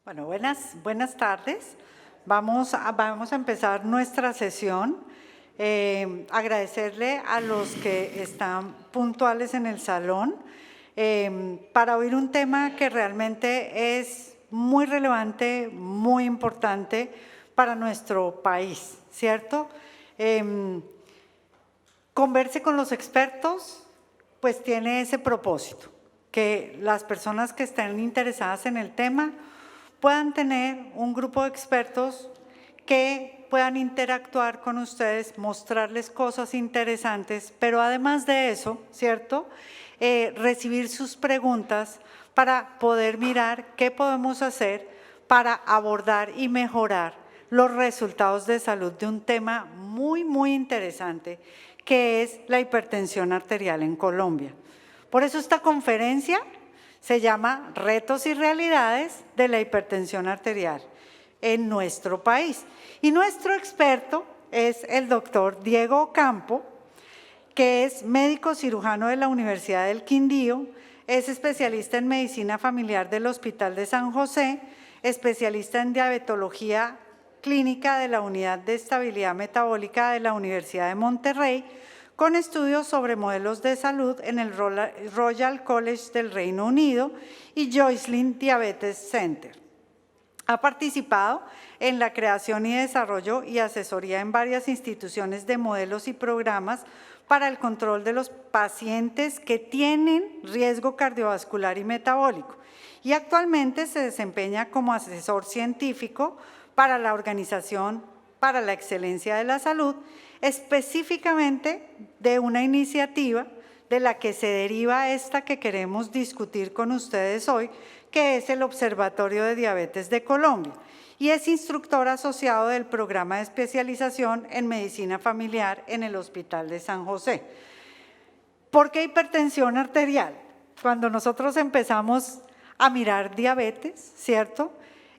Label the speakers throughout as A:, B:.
A: Bueno, buenas tardes. Vamos a empezar nuestra sesión. Agradecerle a los que están puntuales en el salón para oír un tema que realmente es muy relevante, muy importante para nuestro país, ¿cierto? Converse con los expertos, pues tiene ese propósito, que las personas que estén interesadas en el tema puedan tener un grupo de expertos que puedan interactuar con ustedes, mostrarles cosas interesantes, pero además de eso, ¿cierto? Recibir sus preguntas para poder mirar qué podemos hacer para abordar y mejorar los resultados de salud de un tema muy interesante, que es la hipertensión arterial en Colombia. Por eso esta conferencia se llama Retos y Realidades de la Hipertensión Arterial en nuestro país. Y nuestro experto es el doctor Diego Ocampo, que es médico cirujano de la Universidad del Quindío, es especialista en medicina familiar del Hospital de San José, especialista en diabetología clínica de la Unidad de Estabilidad Metabólica de la Universidad de Monterrey, con estudios sobre modelos de salud en el Royal College del Reino Unido y Joslin Diabetes Center. Ha participado en la creación y desarrollo y asesoría en varias instituciones de modelos y programas para el control de los pacientes que tienen riesgo cardiovascular y metabólico, y actualmente se desempeña como asesor científico para la Organización para la Excelencia de la Salud, específicamente de una iniciativa de la que se deriva esta que queremos discutir con ustedes hoy, que es el Observatorio de Diabetes de Colombia, y es instructor asociado del programa de especialización en medicina familiar en el Hospital de San José. ¿Por qué hipertensión arterial? Cuando nosotros empezamos a mirar diabetes, ¿cierto?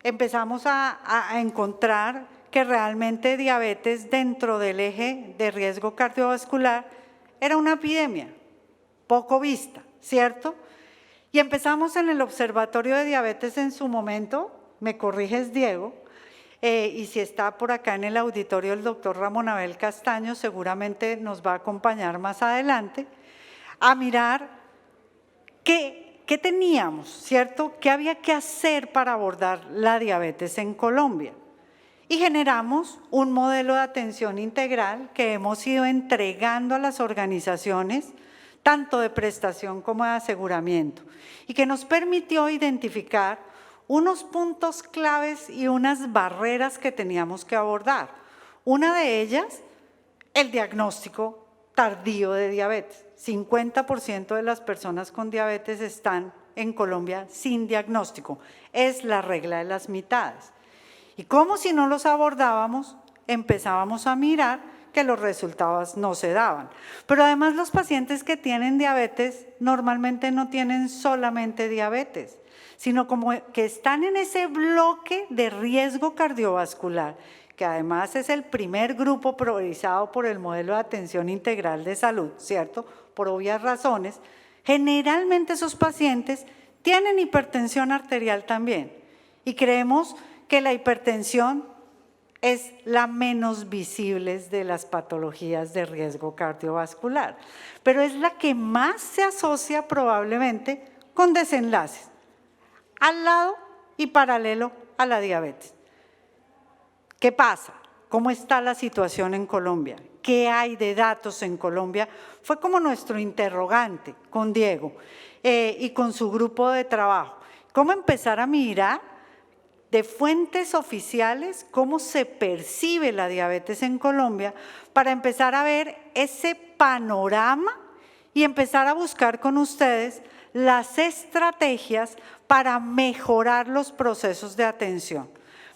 A: Empezamos a encontrar que realmente diabetes dentro del eje de riesgo cardiovascular era una epidemia poco vista, ¿cierto? Y empezamos en el Observatorio de Diabetes en su momento, me corriges Diego, y si está por acá en el auditorio el doctor Ramón Abel Castaño, seguramente nos va a acompañar más adelante, a mirar qué teníamos, ¿cierto? ¿Qué había que hacer para abordar la diabetes en Colombia? Y generamos un modelo de atención integral que hemos ido entregando a las organizaciones, tanto de prestación como de aseguramiento, y que nos permitió identificar unos puntos claves y unas barreras que teníamos que abordar. Una de ellas, el diagnóstico tardío de diabetes. 50% de las personas con diabetes están en Colombia sin diagnóstico. Es la regla de las mitades. Y como si no los abordábamos, empezábamos a mirar que los resultados no se daban. Pero además los pacientes que tienen diabetes normalmente no tienen solamente diabetes, sino como que están en ese bloque de riesgo cardiovascular, que además es el primer grupo priorizado por el modelo de atención integral de salud, ¿cierto? Por obvias razones. Generalmente esos pacientes tienen hipertensión arterial también, y creemos que la hipertensión es la menos visible de las patologías de riesgo cardiovascular, pero es la que más se asocia probablemente con desenlaces al lado y paralelo a la diabetes. ¿Qué pasa? ¿Cómo está la situación en Colombia? ¿Qué hay de datos en Colombia? Fue como nuestro interrogante con Diego y con su grupo de trabajo. ¿Cómo empezar a mirar de fuentes oficiales cómo se percibe la diabetes en Colombia para empezar a ver ese panorama y empezar a buscar con ustedes las estrategias para mejorar los procesos de atención,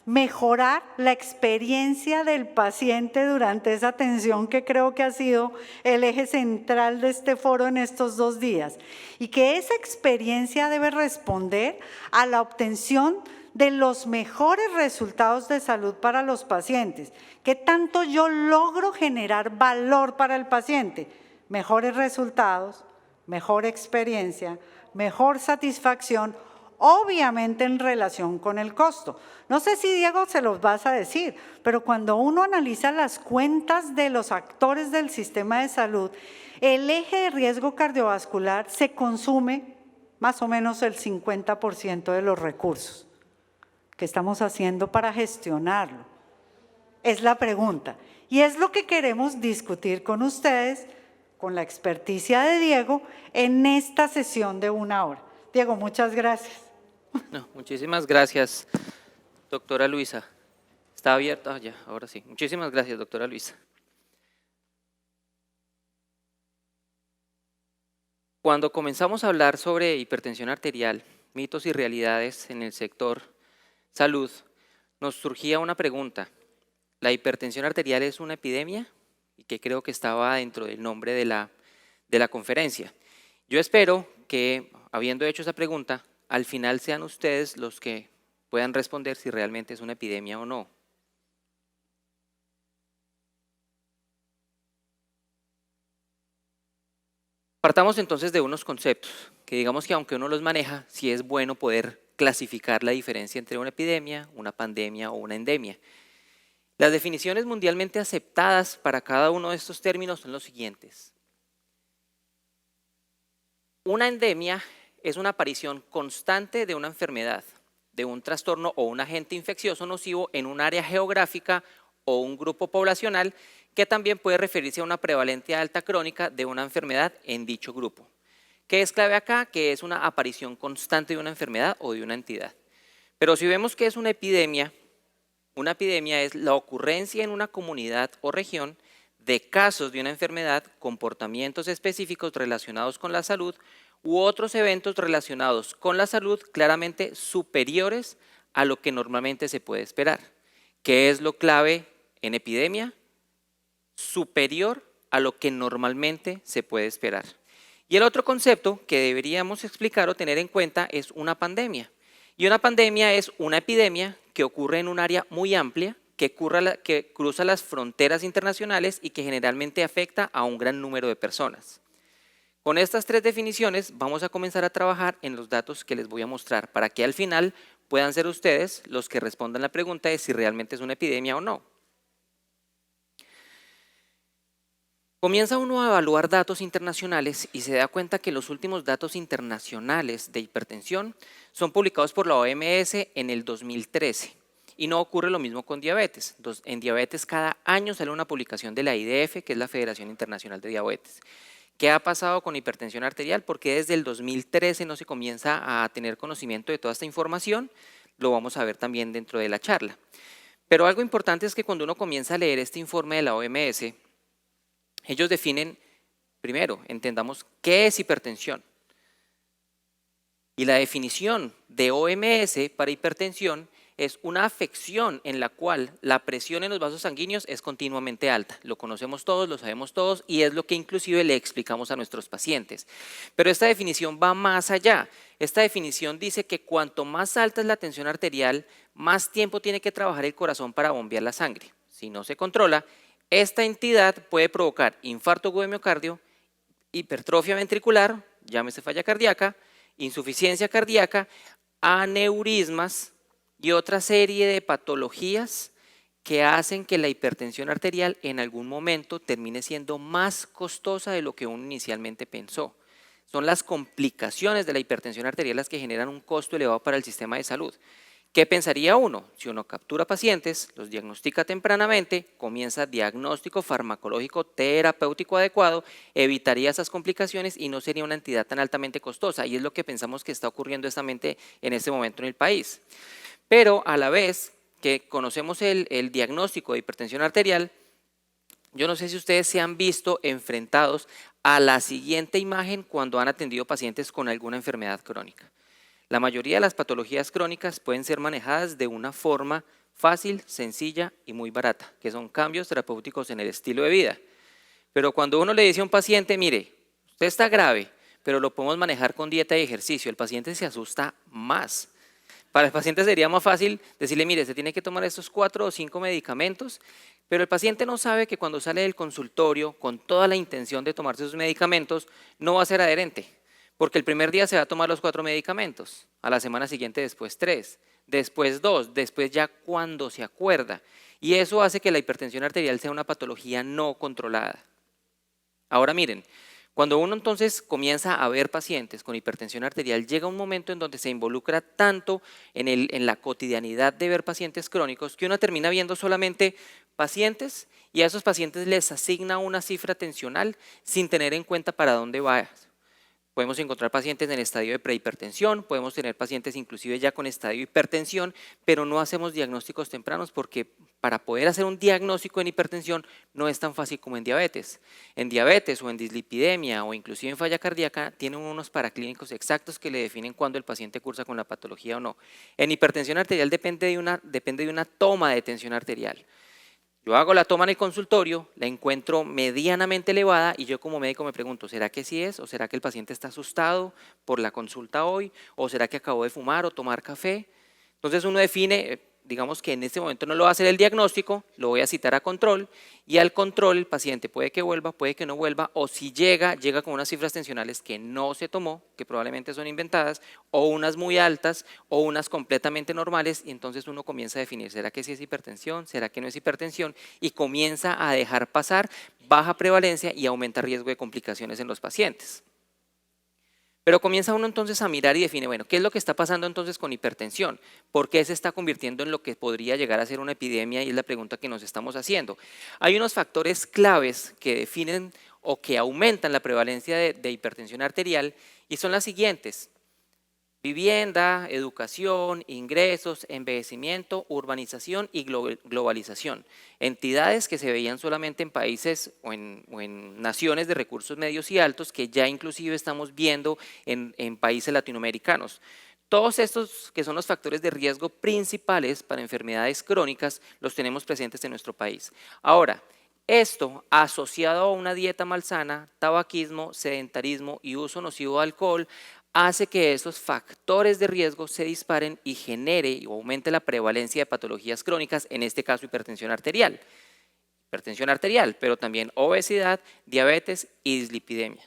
A: mejorar la experiencia del paciente durante esa atención, que creo que ha sido el eje central de este foro en estos 2 días, y que esa experiencia debe responder a la obtención de los mejores resultados de salud para los pacientes. ¿Qué tanto yo logro generar valor para el paciente? Mejores resultados, mejor experiencia, mejor satisfacción obviamente en relación con el costo. No sé si, Diego, se los vas a decir, pero cuando uno analiza las cuentas de los actores del sistema de salud, el eje de riesgo cardiovascular se consume más o menos el 50% de los recursos. ¿Qué estamos haciendo para gestionarlo? Es la pregunta. Y es lo que queremos discutir con ustedes, con la experticia de Diego, en esta sesión de 1 hora. Diego, muchas gracias.
B: No, muchísimas gracias, doctora Luisa. ¿Está abierta? Ya, ahora sí. Muchísimas gracias, doctora Luisa. Cuando comenzamos a hablar sobre hipertensión arterial, mitos y realidades en el sector salud, nos surgía una pregunta. ¿La hipertensión arterial es una epidemia? Y que creo que estaba dentro del nombre de la conferencia. Yo espero que, habiendo hecho esa pregunta, al final sean ustedes los que puedan responder si realmente es una epidemia o no. Partamos entonces de unos conceptos, que digamos que aunque uno los maneja, sí es bueno poder clasificar la diferencia entre una epidemia, una pandemia o una endemia. Las definiciones mundialmente aceptadas para cada uno de estos términos son los siguientes. Una endemia es una aparición constante de una enfermedad, de un trastorno o un agente infeccioso nocivo en un área geográfica o un grupo poblacional que también puede referirse a una prevalencia alta crónica de una enfermedad en dicho grupo. ¿Qué es clave acá? Que es una aparición constante de una enfermedad o de una entidad. Pero si vemos que es una epidemia es la ocurrencia en una comunidad o región de casos de una enfermedad, comportamientos específicos relacionados con la salud u otros eventos relacionados con la salud claramente superiores a lo que normalmente se puede esperar. ¿Qué es lo clave en epidemia? Superior a lo que normalmente se puede esperar. Y el otro concepto que deberíamos explicar o tener en cuenta es una pandemia. Y una pandemia es una epidemia que ocurre en un área muy amplia, que cruza las fronteras internacionales y que generalmente afecta a un gran número de personas. Con estas tres definiciones vamos a comenzar a trabajar en los datos que les voy a mostrar para que al final puedan ser ustedes los que respondan la pregunta de si realmente es una epidemia o no. Comienza uno a evaluar datos internacionales y se da cuenta que los últimos datos internacionales de hipertensión son publicados por la OMS en el 2013. Y no ocurre lo mismo con diabetes. En diabetes cada año sale una publicación de la IDF, que es la Federación Internacional de Diabetes. ¿Qué ha pasado con hipertensión arterial? Porque desde el 2013 no se comienza a tener conocimiento de toda esta información. Lo vamos a ver también dentro de la charla. Pero algo importante es que cuando uno comienza a leer este informe de la OMS, ellos definen, primero, entendamos qué es hipertensión. Y la definición de OMS para hipertensión es una afección en la cual la presión en los vasos sanguíneos es continuamente alta. Lo conocemos todos, lo sabemos todos y es lo que inclusive le explicamos a nuestros pacientes. Pero esta definición va más allá. Esta definición dice que cuanto más alta es la tensión arterial, más tiempo tiene que trabajar el corazón para bombear la sangre. Si no se controla, esta entidad puede provocar infarto agudo de miocardio, hipertrofia ventricular, llámese falla cardíaca, insuficiencia cardíaca, aneurismas y otra serie de patologías que hacen que la hipertensión arterial en algún momento termine siendo más costosa de lo que uno inicialmente pensó. Son las complicaciones de la hipertensión arterial las que generan un costo elevado para el sistema de salud. ¿Qué pensaría uno? Si uno captura pacientes, los diagnostica tempranamente, comienza diagnóstico farmacológico terapéutico adecuado, evitaría esas complicaciones y no sería una entidad tan altamente costosa. Y es lo que pensamos que está ocurriendo exactamente en este momento en el país. Pero a la vez que conocemos el diagnóstico de hipertensión arterial, yo no sé si ustedes se han visto enfrentados a la siguiente imagen cuando han atendido pacientes con alguna enfermedad crónica. La mayoría de las patologías crónicas pueden ser manejadas de una forma fácil, sencilla y muy barata, que son cambios terapéuticos en el estilo de vida. Pero cuando uno le dice a un paciente, mire, usted está grave, pero lo podemos manejar con dieta y ejercicio, el paciente se asusta más. Para el paciente sería más fácil decirle, mire, se tiene que tomar estos 4 o 5 medicamentos, pero el paciente no sabe que cuando sale del consultorio con toda la intención de tomarse sus medicamentos, no va a ser adherente. porque el primer día se va a tomar los 4 medicamentos, a la semana siguiente después 3, después 2, después ya cuando se acuerda. Y eso hace que la hipertensión arterial sea una patología no controlada. Ahora miren, cuando uno entonces comienza a ver pacientes con hipertensión arterial, llega un momento en donde se involucra tanto en la cotidianidad de ver pacientes crónicos que uno termina viendo solamente pacientes y a esos pacientes les asigna una cifra tensional sin tener en cuenta para dónde va. Podemos encontrar pacientes en estadio de prehipertensión, podemos tener pacientes inclusive ya con estadio de hipertensión, pero no hacemos diagnósticos tempranos porque para poder hacer un diagnóstico en hipertensión no es tan fácil como en diabetes. En diabetes o en dislipidemia o inclusive en falla cardíaca tienen unos paraclínicos exactos que le definen cuándo el paciente cursa con la patología o no. En hipertensión arterial depende de una toma de tensión arterial. Yo hago la toma en el consultorio, la encuentro medianamente elevada y yo como médico me pregunto, ¿será que sí es? ¿O será que el paciente está asustado por la consulta hoy? ¿O será que acabó de fumar o tomar café? Entonces uno define, digamos que en este momento no lo va a hacer el diagnóstico, lo voy a citar a control y al control el paciente puede que vuelva, puede que no vuelva o si llega con unas cifras tensionales que no se tomó, que probablemente son inventadas o unas muy altas o unas completamente normales y entonces uno comienza a definir, ¿será que sí es hipertensión? ¿Será que no es hipertensión? Y comienza a dejar pasar baja prevalencia y aumenta riesgo de complicaciones en los pacientes. Pero comienza uno entonces a mirar y define, bueno, ¿qué es lo que está pasando entonces con hipertensión? ¿Por qué se está convirtiendo en lo que podría llegar a ser una epidemia? Y es la pregunta que nos estamos haciendo. Hay unos factores claves que definen o que aumentan la prevalencia de hipertensión arterial y son las siguientes. Vivienda, educación, ingresos, envejecimiento, urbanización y globalización. Entidades que se veían solamente en países o en naciones de recursos medios y altos que ya inclusive estamos viendo en países latinoamericanos. Todos estos que son los factores de riesgo principales para enfermedades crónicas los tenemos presentes en nuestro país. Ahora, esto asociado a una dieta malsana, tabaquismo, sedentarismo y uso nocivo de alcohol, hace que esos factores de riesgo se disparen y genere o aumente la prevalencia de patologías crónicas, en este caso hipertensión arterial, pero también obesidad, diabetes y dislipidemia.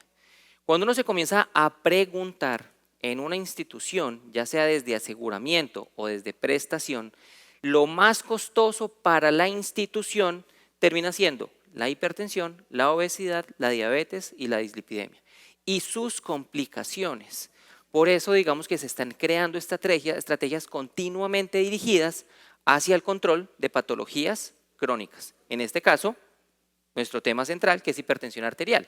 B: Cuando uno se comienza a preguntar en una institución, ya sea desde aseguramiento o desde prestación, lo más costoso para la institución termina siendo la hipertensión, la obesidad, la diabetes y la dislipidemia y sus complicaciones. Por eso digamos que se están creando estrategias continuamente dirigidas hacia el control de patologías crónicas. En este caso, nuestro tema central que es hipertensión arterial.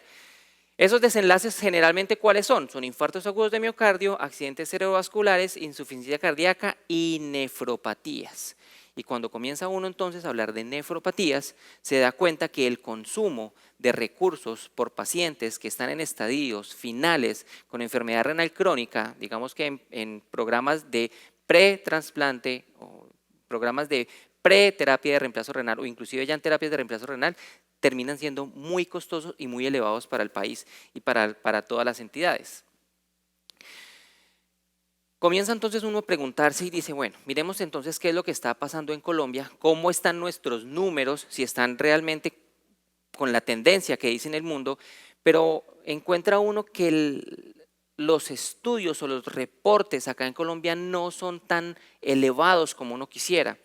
B: Esos desenlaces generalmente ¿cuáles son? Son infartos agudos de miocardio, accidentes cerebrovasculares, insuficiencia cardíaca y nefropatías. Y cuando comienza uno entonces a hablar de nefropatías, se da cuenta que el consumo de recursos por pacientes que están en estadios finales con enfermedad renal crónica, digamos que en programas de pretransplante o programas de preterapia de reemplazo renal o inclusive ya en terapias de reemplazo renal, terminan siendo muy costosos y muy elevados para el país y para todas las entidades. Comienza entonces uno a preguntarse y dice, bueno, miremos entonces qué es lo que está pasando en Colombia, cómo están nuestros números, si están realmente con la tendencia que dice en el mundo, pero encuentra uno que los estudios o los reportes acá en Colombia no son tan elevados como uno quisiera.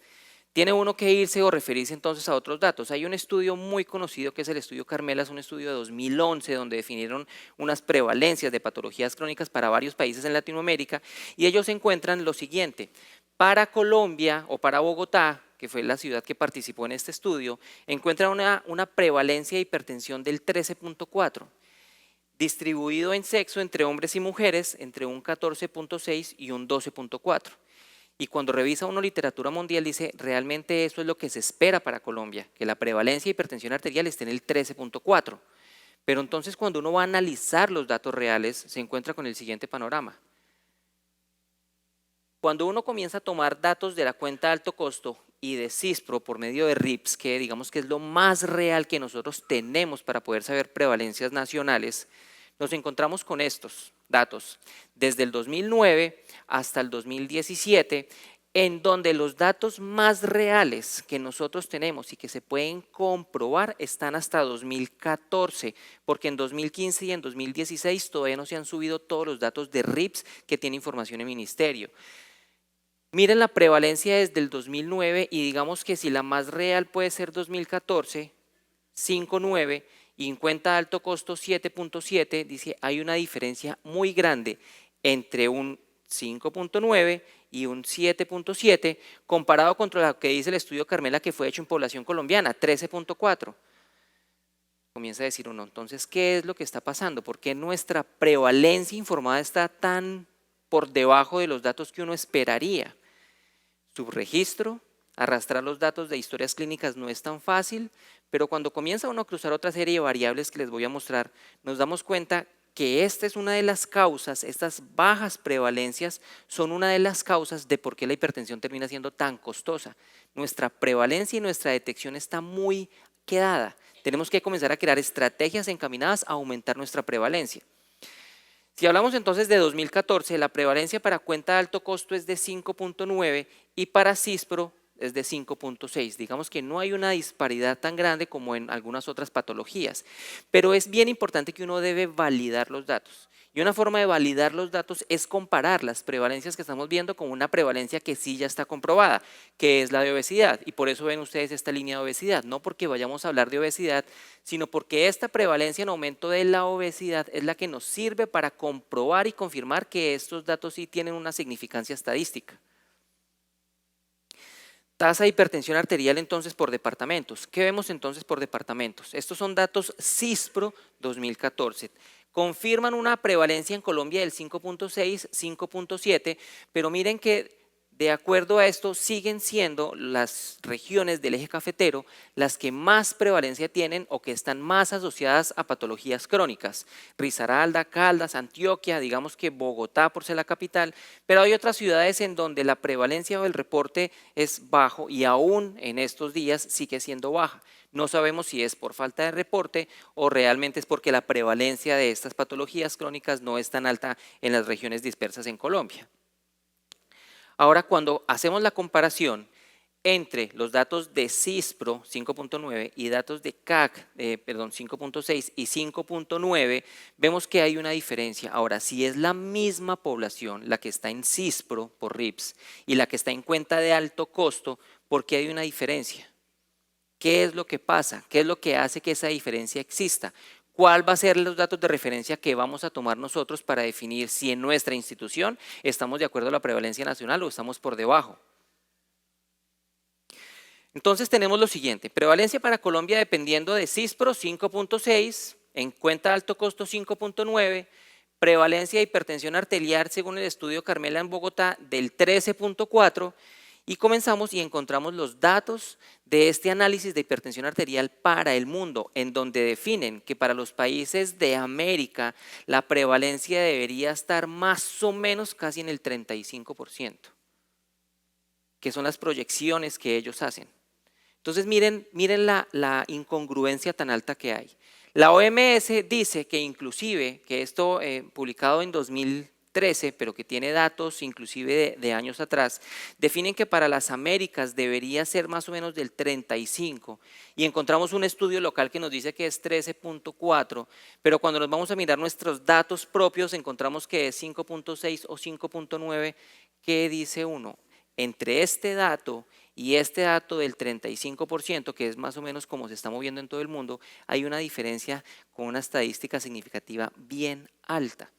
B: Tiene uno que irse o referirse entonces a otros datos. Hay un estudio muy conocido que es el estudio Carmela, es un estudio de 2011 donde definieron unas prevalencias de patologías crónicas para varios países en Latinoamérica y ellos encuentran lo siguiente. Para Colombia o para Bogotá, que fue la ciudad que participó en este estudio, encuentran una prevalencia de hipertensión del 13.4, distribuido en sexo entre hombres y mujeres entre un 14.6 y un 12.4. Y cuando revisa uno literatura mundial dice, realmente eso es lo que se espera para Colombia, que la prevalencia de hipertensión arterial esté en el 13.4. Pero entonces cuando uno va a analizar los datos reales, se encuentra con el siguiente panorama. Cuando uno comienza a tomar datos de la cuenta de alto costo y de CISPRO por medio de RIPS, que digamos que es lo más real que nosotros tenemos para poder saber prevalencias nacionales, nos encontramos con estos datos. Desde el 2009 hasta el 2017, en donde los datos más reales que nosotros tenemos y que se pueden comprobar están hasta 2014, porque en 2015 y en 2016 todavía no se han subido todos los datos de RIPS que tiene información el ministerio. Miren la prevalencia desde el 2009 y digamos que si la más real puede ser 2014, 5.9 y en cuenta de alto costo 7.7, dice hay una diferencia muy grande entre un 5.9 y un 7.7 comparado contra lo que dice el estudio Carmela que fue hecho en población colombiana, 13.4. Comienza a decir uno, entonces, ¿qué es lo que está pasando? ¿Por qué nuestra prevalencia informada está tan por debajo de los datos que uno esperaría? Subregistro, arrastrar los datos de historias clínicas no es tan fácil, pero cuando comienza uno a cruzar otra serie de variables que les voy a mostrar, nos damos cuenta que esta es una de las causas, estas bajas prevalencias son una de las causas de por qué la hipertensión termina siendo tan costosa. Nuestra prevalencia y nuestra detección está muy quedada. Tenemos que comenzar a crear estrategias encaminadas a aumentar nuestra prevalencia. Si hablamos entonces de 2014, la prevalencia para cuenta de alto costo es de 5.9 y para CISPRO es de 5.6. Digamos que no hay una disparidad tan grande como en algunas otras patologías, pero es bien importante que uno debe validar los datos. Y una forma de validar los datos es comparar las prevalencias que estamos viendo con una prevalencia que sí ya está comprobada, que es la de obesidad. Y por eso ven ustedes esta línea de obesidad, no porque vayamos a hablar de obesidad, sino porque esta prevalencia en aumento de la obesidad es la que nos sirve para comprobar y confirmar que estos datos sí tienen una significancia estadística. Tasa de hipertensión arterial entonces por departamentos. ¿Qué vemos entonces por departamentos? Estos son datos CISPRO 2014. Confirman una prevalencia en Colombia del 5.6, 5.7, pero miren que de acuerdo a esto siguen siendo las regiones del eje cafetero las que más prevalencia tienen o que están más asociadas a patologías crónicas. Risaralda, Caldas, Antioquia, digamos que Bogotá por ser la capital, pero hay otras ciudades en donde la prevalencia o el reporte es bajo y aún en estos días sigue siendo baja. No sabemos si es por falta de reporte o realmente es porque la prevalencia de estas patologías crónicas no es tan alta en las regiones dispersas en Colombia. Ahora, cuando hacemos la comparación entre los datos de CISPRO 5.9 y datos de CAC, 5.6 y 5.9, vemos que hay una diferencia. Ahora, si es la misma población la que está en CISPRO por RIPS y la que está en cuenta de alto costo, ¿por qué hay una diferencia? ¿Qué es lo que pasa? ¿Qué es lo que hace que esa diferencia exista? ¿Cuál va a ser los datos de referencia que vamos a tomar nosotros para definir si en nuestra institución estamos de acuerdo a la prevalencia nacional o estamos por debajo? Entonces tenemos lo siguiente, prevalencia para Colombia dependiendo de CISPRO 5.6, en cuenta de alto costo 5.9, prevalencia de hipertensión arterial según el estudio Carmela en Bogotá del 13.4 y comenzamos y encontramos los datos de este análisis de hipertensión arterial para el mundo, en donde definen que para los países de América la prevalencia debería estar más o menos casi en el 35%, que son las proyecciones que ellos hacen. Entonces miren la incongruencia tan alta que hay. La OMS dice que inclusive, que esto publicado en 2013, pero que tiene datos inclusive de años atrás, definen que para las Américas debería ser más o menos del 35 y encontramos un estudio local que nos dice que es 13.4, pero cuando nos vamos a mirar nuestros datos propios encontramos que es 5.6 o 5.9. ¿Qué dice uno? Entre este dato y este dato del 35%, que es más o menos como se está moviendo en todo el mundo, hay una diferencia con una estadística significativa bien alta.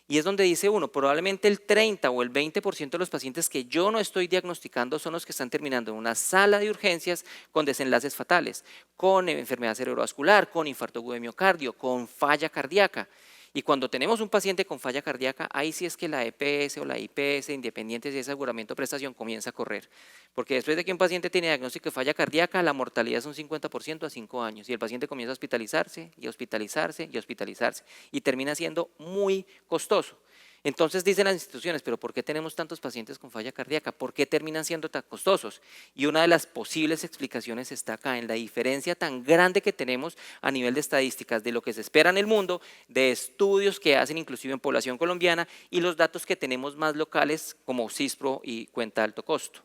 B: Y es donde dice uno, probablemente el 30 o el 20% de los pacientes que yo no estoy diagnosticando son los que están terminando en una sala de urgencias con desenlaces fatales, con enfermedad cerebrovascular, con infarto agudo de miocardio, con falla cardíaca. Y cuando tenemos un paciente con falla cardíaca, ahí sí es que la EPS o la IPS, independiente si es aseguramiento o prestación, comienza a correr. Porque después de que un paciente tiene diagnóstico de falla cardíaca, la mortalidad es un 50% a 5 años. Y el paciente comienza a hospitalizarse y hospitalizarse y hospitalizarse. Y termina siendo muy costoso. Entonces dicen las instituciones, pero ¿por qué tenemos tantos pacientes con falla cardíaca? ¿Por qué terminan siendo tan costosos? Y una de las posibles explicaciones está acá, en la diferencia tan grande que tenemos a nivel de estadísticas de lo que se espera en el mundo, de estudios que hacen inclusive en población colombiana y los datos que tenemos más locales como CISPRO y cuenta de alto costo.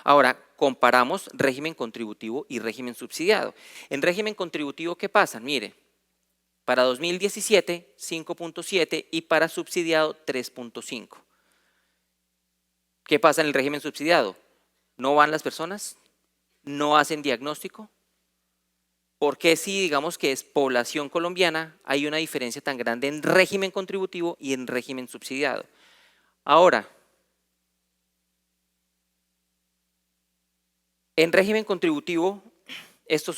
B: Ahora, comparamos régimen contributivo y régimen subsidiado. En régimen contributivo, ¿qué pasa? Mire, para 2017, 5.7 y para subsidiado, 3.5. ¿Qué pasa en el régimen subsidiado? ¿No van las personas? ¿No hacen diagnóstico? ¿Por qué si digamos que es población colombiana hay una diferencia tan grande en régimen contributivo y en régimen subsidiado? Ahora, en régimen contributivo, esta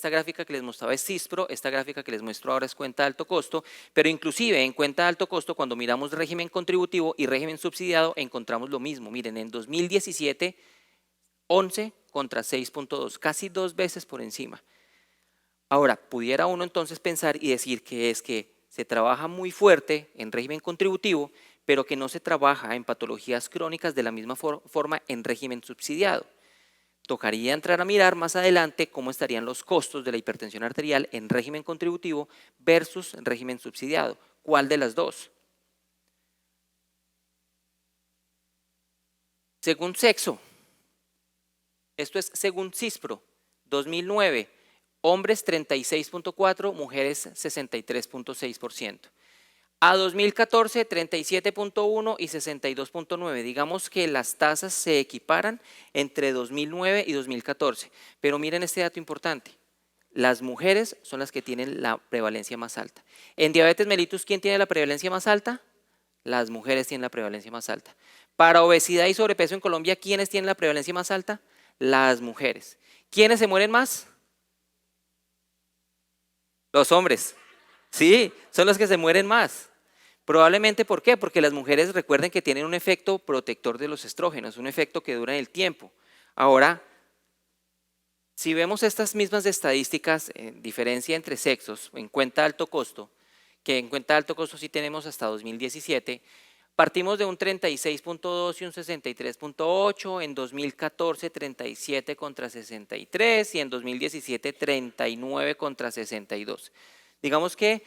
B: gráfica que les mostraba es CISPRO, esta gráfica que les muestro ahora es cuenta de alto costo, pero inclusive en cuenta de alto costo, cuando miramos régimen contributivo y régimen subsidiado, encontramos lo mismo. Miren, en 2017, 11 contra 6.2, casi 2 veces por encima. Ahora, pudiera uno entonces pensar y decir que es que se trabaja muy fuerte en régimen contributivo, pero que no se trabaja en patologías crónicas de la misma forma en régimen subsidiado. Tocaría entrar a mirar más adelante cómo estarían los costos de la hipertensión arterial en régimen contributivo versus en régimen subsidiado. ¿Cuál de las dos? Según sexo, esto es según CISPRO, 2009, hombres 36.4, mujeres 63.6%. A 2014, 37.1 y 62.9. Digamos que las tasas se equiparan entre 2009 y 2014. Pero miren este dato importante. Las mujeres son las que tienen la prevalencia más alta. En diabetes mellitus, ¿quién tiene la prevalencia más alta? Las mujeres tienen la prevalencia más alta. Para obesidad y sobrepeso en Colombia, ¿quiénes tienen la prevalencia más alta? Las mujeres. ¿Quiénes se mueren más? Los hombres. Sí, son los que se mueren más. Probablemente, ¿por qué? Porque las mujeres recuerden que tienen un efecto protector de los estrógenos, un efecto que dura en el tiempo. Ahora, si vemos estas mismas estadísticas, diferencia entre sexos, en cuenta de alto costo, que en cuenta de alto costo sí tenemos hasta 2017, partimos de un 36.2 y un 63.8, en 2014 37 contra 63 y en 2017 39 contra 62. Digamos que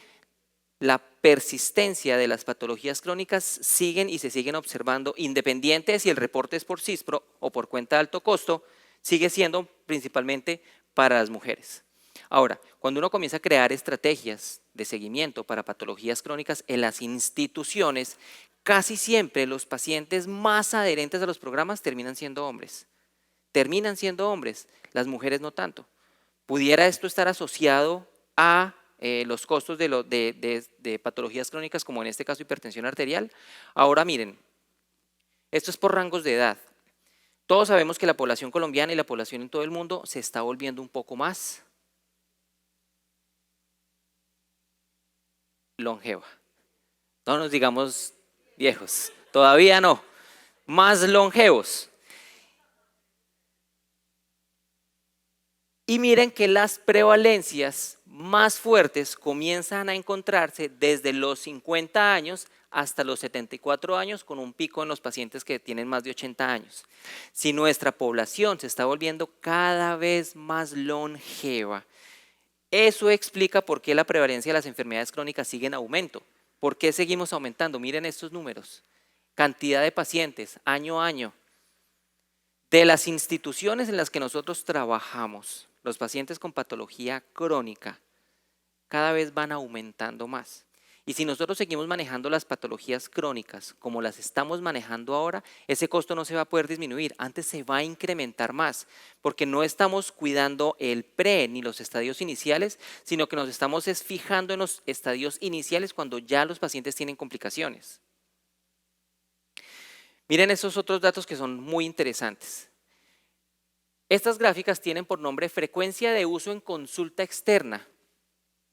B: la persistencia de las patologías crónicas siguen y se siguen observando, independiente de si el reporte es por CISPRO o por cuenta de alto costo, sigue siendo principalmente para las mujeres. Ahora, cuando uno comienza a crear estrategias de seguimiento para patologías crónicas en las instituciones, casi siempre los pacientes más adherentes a los programas terminan siendo hombres. Las mujeres no tanto. ¿Pudiera esto estar asociado a los costos de patologías crónicas, como en este caso hipertensión arterial? Ahora miren, esto es por rangos de edad. Todos sabemos que la población colombiana y la población en todo el mundo se está volviendo un poco más longeva. No nos digamos viejos, todavía no, más longevos. Y miren que las prevalencias más fuertes comienzan a encontrarse desde los 50 años hasta los 74 años, con un pico en los pacientes que tienen más de 80 años. Si nuestra población se está volviendo cada vez más longeva, eso explica por qué la prevalencia de las enfermedades crónicas sigue en aumento. ¿Por qué seguimos aumentando? Miren estos números. Cantidad de pacientes, año a año. De las instituciones en las que nosotros trabajamos, los pacientes con patología crónica cada vez van aumentando más. Y si nosotros seguimos manejando las patologías crónicas como las estamos manejando ahora, ese costo no se va a poder disminuir, antes se va a incrementar más, porque no estamos cuidando el pre ni los estadios iniciales, sino que nos estamos fijando en los estadios iniciales cuando ya los pacientes tienen complicaciones. Miren estos otros datos que son muy interesantes. Estas gráficas tienen por nombre frecuencia de uso en consulta externa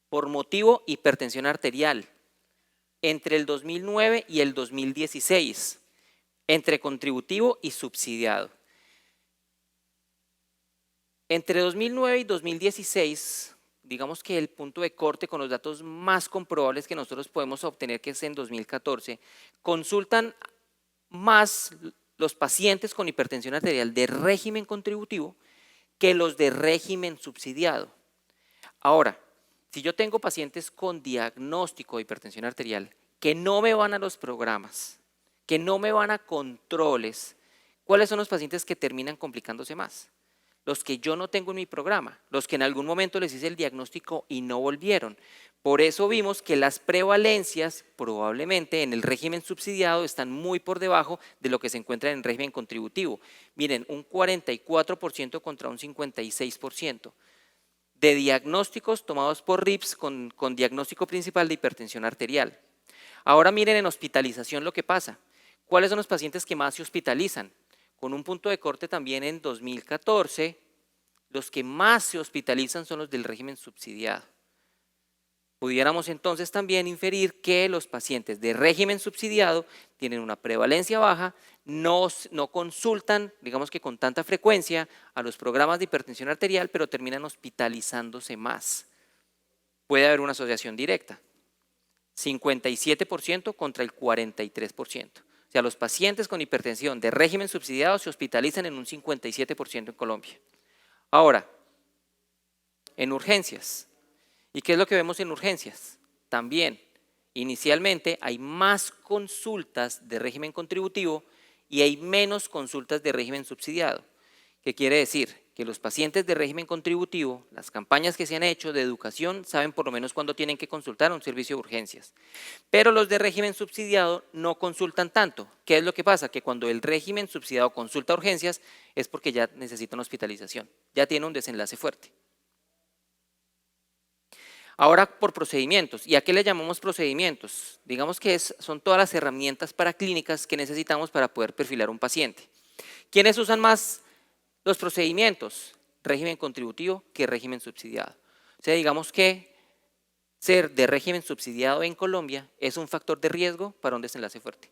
B: por motivo hipertensión arterial entre el 2009 y el 2016, entre contributivo y subsidiado. Entre 2009 y 2016, digamos que el punto de corte con los datos más comprobables que nosotros podemos obtener, que es en 2014, consultan más los pacientes con hipertensión arterial de régimen contributivo que los de régimen subsidiado. Ahora, si yo tengo pacientes con diagnóstico de hipertensión arterial que no me van a los programas, que no me van a controles, ¿Cuáles son los pacientes que terminan complicándose más? Los que yo no tengo en mi programa, los que en algún momento les hice el diagnóstico y no volvieron. Por eso vimos que las prevalencias probablemente en el régimen subsidiado están muy por debajo de lo que se encuentra en el régimen contributivo. Miren, un 44% contra un 56% de diagnósticos tomados por RIPS con diagnóstico principal de hipertensión arterial. Ahora miren en hospitalización lo que pasa. ¿Cuáles son los pacientes que más se hospitalizan? Con un punto de corte también en 2014, los que más se hospitalizan son los del régimen subsidiado. Pudiéramos entonces también inferir que los pacientes de régimen subsidiado tienen una prevalencia baja, no consultan, digamos que con tanta frecuencia, a los programas de hipertensión arterial, pero terminan hospitalizándose más. Puede haber una asociación directa, 57% contra el 43%. O sea, los pacientes con hipertensión de régimen subsidiado se hospitalizan en un 57% en Colombia. Ahora, en urgencias. ¿Y qué es lo que vemos en urgencias? También, inicialmente hay más consultas de régimen contributivo y hay menos consultas de régimen subsidiado. ¿Qué quiere decir? Que los pacientes de régimen contributivo, las campañas que se han hecho de educación, saben por lo menos cuándo tienen que consultar a un servicio de urgencias. Pero los de régimen subsidiado no consultan tanto. ¿Qué es lo que pasa? Que cuando el régimen subsidiado consulta urgencias es porque ya necesitan hospitalización, ya tiene un desenlace fuerte. Ahora por procedimientos. ¿Y a qué le llamamos procedimientos? Digamos que son todas las herramientas paraclínicas que necesitamos para poder perfilar un paciente. ¿Quiénes usan más los procedimientos? Régimen contributivo que régimen subsidiado. O sea, digamos que ser de régimen subsidiado en Colombia es un factor de riesgo para un desenlace fuerte.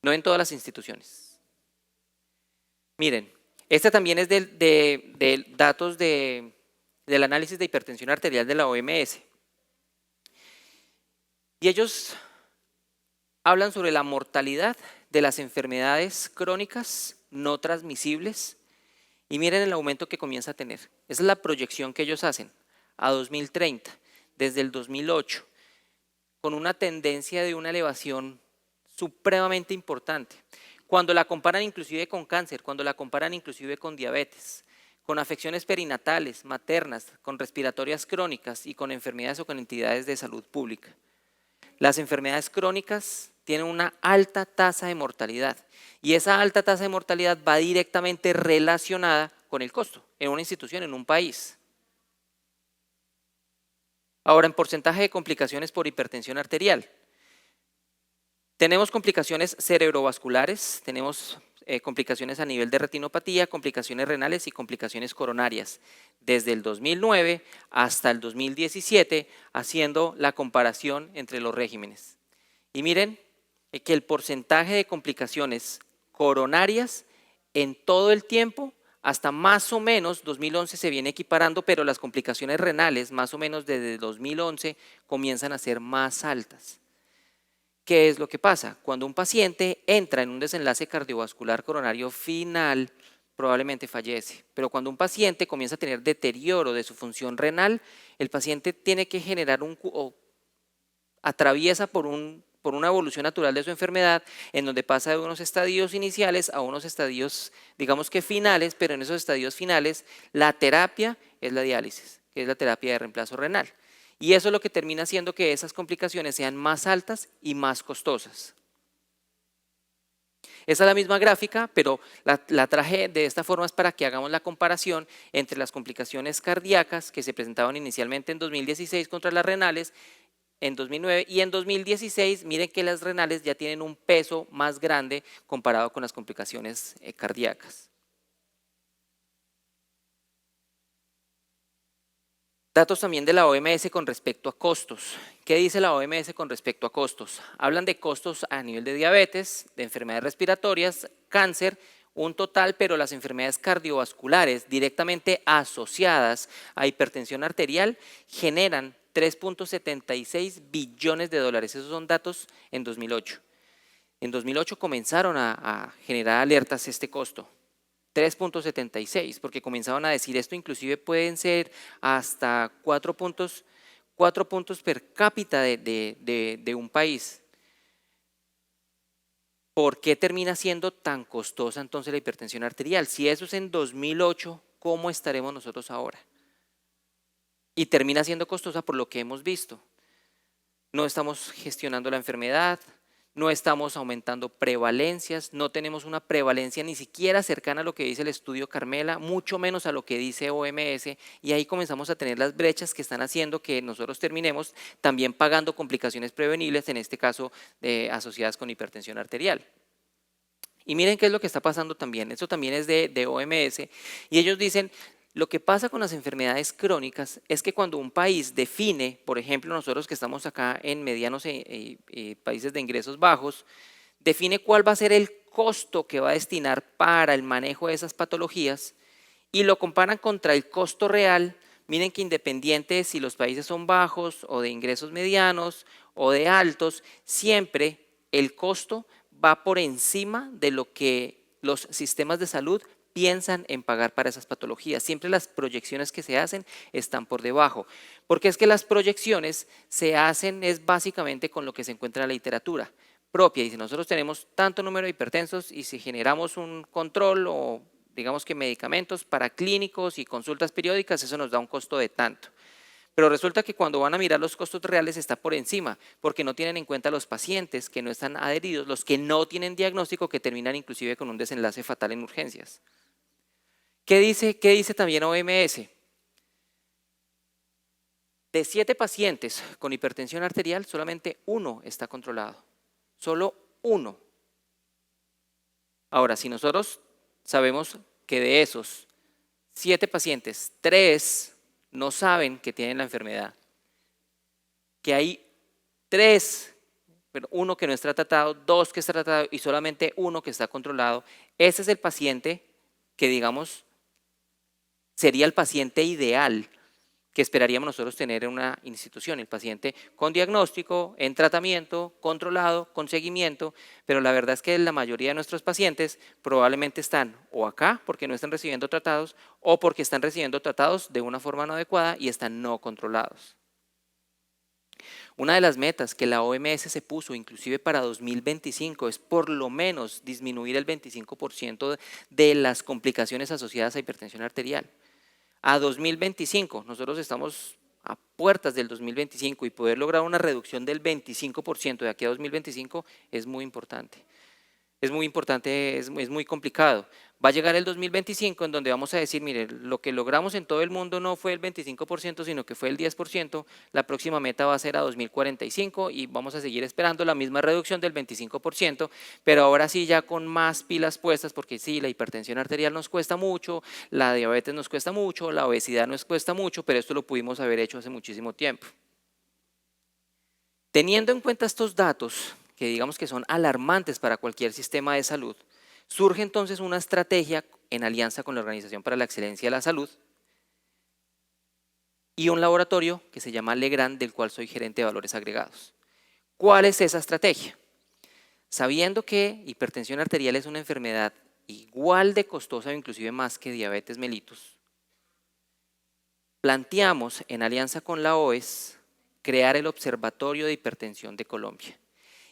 B: No en todas las instituciones. Miren, este también es de datos del análisis de hipertensión arterial de la OMS. Y ellos hablan sobre la mortalidad de las enfermedades crónicas no transmisibles y miren el aumento que comienza a tener. Esa es la proyección que ellos hacen a 2030, desde el 2008, con una tendencia de una elevación supremamente importante. Cuando la comparan inclusive con cáncer, cuando la comparan inclusive con diabetes, con afecciones perinatales, maternas, con respiratorias crónicas y con enfermedades o con entidades de salud pública. Las enfermedades crónicas tienen una alta tasa de mortalidad y esa alta tasa de mortalidad va directamente relacionada con el costo en una institución, en un país. Ahora, en porcentaje de complicaciones por hipertensión arterial. Tenemos complicaciones cerebrovasculares, tenemos complicaciones a nivel de retinopatía, complicaciones renales y complicaciones coronarias. Desde el 2009 hasta el 2017, haciendo la comparación entre los regímenes. Y miren que el porcentaje de complicaciones coronarias en todo el tiempo, hasta más o menos 2011 se viene equiparando, pero las complicaciones renales, más o menos desde 2011, comienzan a ser más altas. ¿Qué es lo que pasa? Cuando un paciente entra en un desenlace cardiovascular coronario final, probablemente fallece. Pero cuando un paciente comienza a tener deterioro de su función renal, el paciente tiene que generar atraviesa por una evolución natural de su enfermedad, en donde pasa de unos estadios iniciales a unos estadios, digamos que finales, pero en esos estadios finales la terapia es la diálisis, que es la terapia de reemplazo renal. Y eso es lo que termina haciendo que esas complicaciones sean más altas y más costosas. Esa es la misma gráfica, pero la traje de esta forma es para que hagamos la comparación entre las complicaciones cardíacas que se presentaban inicialmente en 2016 contra las renales en 2009 y en 2016 miren que las renales ya tienen un peso más grande comparado con las complicaciones cardíacas. Datos también de la OMS con respecto a costos. ¿Qué dice la OMS con respecto a costos? Hablan de costos a nivel de diabetes, de enfermedades respiratorias, cáncer, un total, pero las enfermedades cardiovasculares directamente asociadas a hipertensión arterial generan 3.76 billones de dólares. Esos son datos en 2008. En 2008 comenzaron a generar alertas este costo. 3.76, porque comenzaban a decir esto inclusive pueden ser hasta 4 puntos per cápita de un país. ¿por qué termina siendo tan costosa entonces la hipertensión arterial? Si eso es en 2008, ¿cómo estaremos nosotros ahora? Y termina siendo costosa por lo que hemos visto. No estamos gestionando la enfermedad, no estamos aumentando prevalencias, no tenemos una prevalencia ni siquiera cercana a lo que dice el estudio Carmela, mucho menos a lo que dice OMS, y ahí comenzamos a tener las brechas que están haciendo que nosotros terminemos también pagando complicaciones prevenibles, en este caso asociadas con hipertensión arterial. Y miren qué es lo que está pasando también, esto también es de OMS, y ellos dicen, lo que pasa con las enfermedades crónicas es que cuando un país define, por ejemplo, nosotros que estamos acá en medianos países de ingresos bajos, define cuál va a ser el costo que va a destinar para el manejo de esas patologías y lo comparan contra el costo real. Miren que independiente de si los países son bajos o de ingresos medianos o de altos, siempre el costo va por encima de lo que los sistemas de salud piensan en pagar para esas patologías. Siempre las proyecciones que se hacen están por debajo, porque es que las proyecciones se hacen es básicamente con lo que se encuentra en la literatura propia. Y si nosotros tenemos tanto número de hipertensos y si generamos un control o digamos que medicamentos para clínicos y consultas periódicas, eso nos da un costo de tanto. Pero resulta que cuando van a mirar los costos reales está por encima, porque no tienen en cuenta los pacientes que no están adheridos, los que no tienen diagnóstico, que terminan inclusive con un desenlace fatal en urgencias. ¿Qué dice también OMS? De 7 pacientes con hipertensión arterial, solamente 1 está controlado. Solo 1. Ahora, si nosotros sabemos que de esos 7 pacientes, 3 no saben que tienen la enfermedad, que hay 3, pero 1 que no está tratado, 2 que está tratado y solamente 1 que está controlado, ese es el paciente que digamos sería el paciente ideal que esperaríamos nosotros tener en una institución, el paciente con diagnóstico, en tratamiento, controlado, con seguimiento, pero la verdad es que la mayoría de nuestros pacientes probablemente están o acá porque no están recibiendo tratados o porque están recibiendo tratados de una forma no adecuada y están no controlados. Una de las metas que la OMS se puso inclusive para 2025 es por lo menos disminuir el 25% de las complicaciones asociadas a hipertensión arterial. A 2025, nosotros estamos a puertas del 2025 y poder lograr una reducción del 25% de aquí a 2025 es muy importante. Es muy importante, es muy complicado. Va a llegar el 2025 en donde vamos a decir, mire, lo que logramos en todo el mundo no fue el 25%, sino que fue el 10%. La próxima meta va a ser a 2045 y vamos a seguir esperando la misma reducción del 25%, pero ahora sí ya con más pilas puestas, porque sí, la hipertensión arterial nos cuesta mucho, la diabetes nos cuesta mucho, la obesidad nos cuesta mucho, pero esto lo pudimos haber hecho hace muchísimo tiempo. Teniendo en cuenta estos datos, que digamos que son alarmantes para cualquier sistema de salud, surge entonces una estrategia en alianza con la Organización para la Excelencia de la Salud y un laboratorio que se llama Legrand, del cual soy gerente de valores agregados. ¿Cuál es esa estrategia? Sabiendo que hipertensión arterial es una enfermedad igual de costosa o inclusive más que diabetes mellitus, planteamos en alianza con la OES crear el Observatorio de Hipertensión de Colombia.